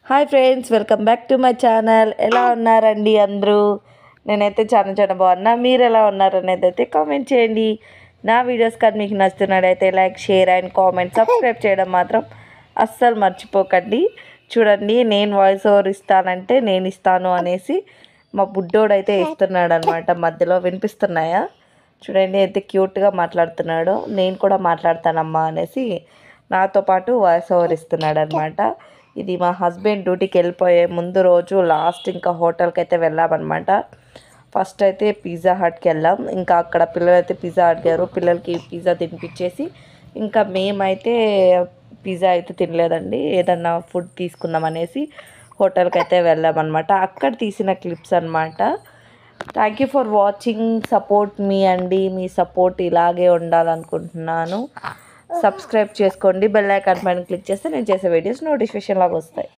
Hi friends, welcome back to my channel. ఎలా ఉన్నారండి అందరూ? నేనైతే చాలా బాగున్నా. మీరు ఎలా ఉన్నారనేది అయితే కామెంట్ చేయండి. నా వీడియోస్ కానీ మీకు నచ్చుతున్నట్టయితే like, share and comment, subscribe చేయడం మాత్రం అస్సలు మర్చిపోకండి. చూడండి, నేను వాయిస్ ఓవర్ ఇస్తానంటే నేను ఇస్తాను అనేసి మా బుడ్డోడైతే ఇస్తున్నాడు అనమాట. మధ్యలో వినిపిస్తున్నాయా? చూడండి ఎంత క్యూట్గా మాట్లాడుతున్నాడు. నేను కూడా మాట్లాడతానమ్మా అనేసి నాతో పాటు వాయిస్ ఓవర్ ఇస్తున్నాడు అనమాట. ఇది మా హస్బెండ్ డ్యూటీకి వెళ్ళిపోయే ముందు రోజు లాస్ట్ ఇంకా హోటల్కి అయితే వెళ్ళామన్నమాట. ఫస్ట్ అయితే పిజ్జా హట్కి వెళ్ళాం. ఇంకా అక్కడ పిల్లలు అయితే పిజ్జా అడిగారు. పిల్లలకి పిజ్జా తినిపించేసి ఇంకా మేమైతే పిజ్జా అయితే తినలేదండి, ఏదన్నా ఫుడ్ తీసుకుందాం అనేసి హోటల్కి అయితే వెళ్ళామన్నమాట. అక్కడ తీసిన క్లిప్స్ అనమాట. Thank you for watching, support మీ అండి. మీ సపోర్ట్ ఇలాగే ఉండాలనుకుంటున్నాను. సబ్స్క్రైబ్ చేసుకోండి. బెల్ ఐకాన్ పైన క్లిక్ చేస్తే నేను చేసే వీడియోస్ నోటిఫికేషన్ లాగా వస్తాయి.